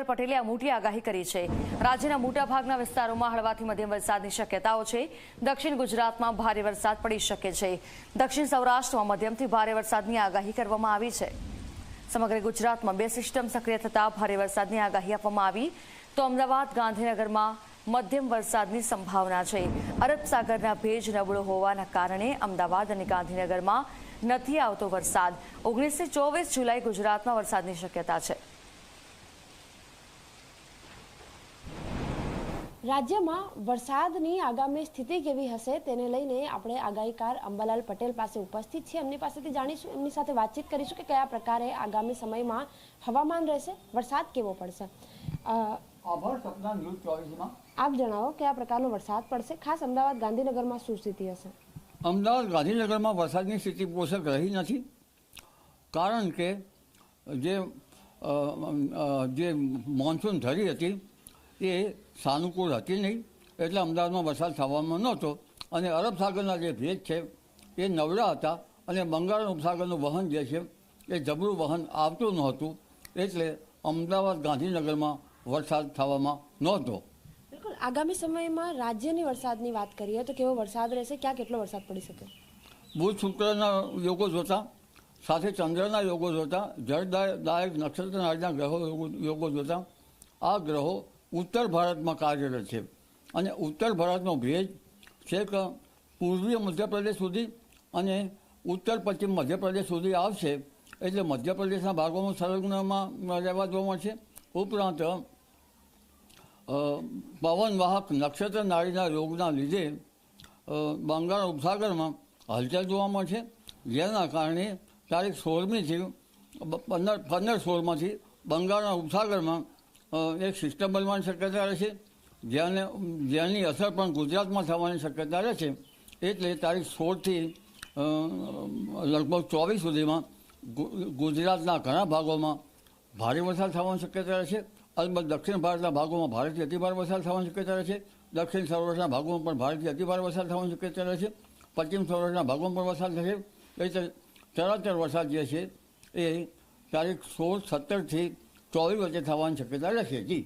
અંબાલાલ પટેલે આ મોટી આગાહી કરી છે। રાજ્યના મોટાભાગના વિસ્તારોમાં હળવાથી મધ્યમ વરસાદની શક્યતાઓ છે। દક્ષિણ ગુજરાતમાં ભારે વરસાદ પડી શકે છે। દક્ષિણ સૌરાષ્ટ્રમાં મધ્યમથી ભારે વરસાદની આગાહી કરવામાં આવી છે। સમગ્ર ગુજરાતમાં બે સિસ્ટમ સક્રિય થતા ભારે વરસાદની આગાહી આપવામાં આવી તો અમદાવાદ ગાંધીનગરમાં મધ્યમ વરસાદની સંભાવના છે। અરબ સાગરના ભેજ નબળો હોવાના કારણે અમદાવાદ અને ગાંધીનગરમાં નથી આવતો વરસાદ। 19 થી 24 જુલાઈ ગુજરાતમાં વરસાદની શક્યતા છે। રાજ્યમાં વરસાદની આગામી સ્થિતિ કેવી હશે તેને લઈને આપણે આગાહીકાર અંબાલાલ પટેલ પાસે ઉપસ્થિત છીએ। એમની પાસેથી જાણીશું, એમની સાથે વાતચીત કરીશું કે કયા પ્રકારે આગામી સમયમાં હવામાન રહેશે, વરસાદ કેવો પડશે। આપ જણાવો કયા પ્રકારનો વરસાદ પડશે, ખાસ અમદાવાદ ગાંધીનગરમાં શું સ્થિતિ હશે? અમદાવાદ ગાંધીનગરમાં વરસાદની સ્થિતિ પોષક રહી નથી, કારણ કે જે મોન્સૂન ધરી હતી એ સાનુકૂળ હતી નહીં, એટલે અમદાવાદમાં વરસાદ થવામાં નહોતો। અને અરબ સાગરના જે ભેજ છે એ નબળા હતા અને બંગાળ ઉપસાગરનું વહન જે છે એ જબરું વહન આવતું નહોતું, એટલે અમદાવાદ ગાંધીનગરમાં વરસાદ થવામાં નહોતો। બિલકુલ, આગામી સમયમાં રાજ્યની વરસાદની વાત કરીએ તો કેવો વરસાદ રહેશે, ક્યાં કેટલો વરસાદ પડી શકે? બુધ શુક્રના યોગો જોતા, સાથે ચંદ્રના યોગો જોતા, જળદાયક નક્ષત્ર નાડીના ગ્રહો યોગો જોતા આ ગ્રહો ઉત્તર ભારતમાં કાર્યરત છે અને ઉત્તર ભારતનો ભેજ છેક પૂર્વીય મધ્યપ્રદેશ સુધી અને ઉત્તર પશ્ચિમ મધ્યપ્રદેશ સુધી આવશે, એટલે મધ્યપ્રદેશના ભાગોમાં સંલગ્નમાં રહેવા જોવા મળશે। ઉપરાંત પવનવાહક નક્ષત્ર નાડીના યોગના લીધે બંગાળ ઉપસાગરમાં હલચલ જોવા મળશે, જેના કારણે તારીખ 16મીથી 15-16માંથી બંગાળના ઉપસાગરમાં એક સિસ્ટમ બનવાની શક્યતા રહેશે, જેની અસર પણ ગુજરાતમાં થવાની શક્યતા રહેશે। એટલે તારીખ 16થી લગભગ 24 સુધીમાં ગુજરાતના ઘણા ભાગોમાં ભારે વરસાદ થવાની શક્યતા રહેશે। અલબત્ત દક્ષિણ ભારતના ભાગોમાં ભારેથી અતિભારે વરસાદ થવાની શક્યતા રહેશે। દક્ષિણ સૌરાષ્ટ્રના ભાગોમાં પણ ભારેથી અતિભારે વરસાદ થવાની શક્યતા રહેશે। પશ્ચિમ સૌરાષ્ટ્રના ભાગોમાં પણ વરસાદ થશે। એટલે ચરાચર વરસાદ જે છે એ તારીખ 16, 17થી 24 વચ્ચે થવાની શક્યતા રહેશે। જી।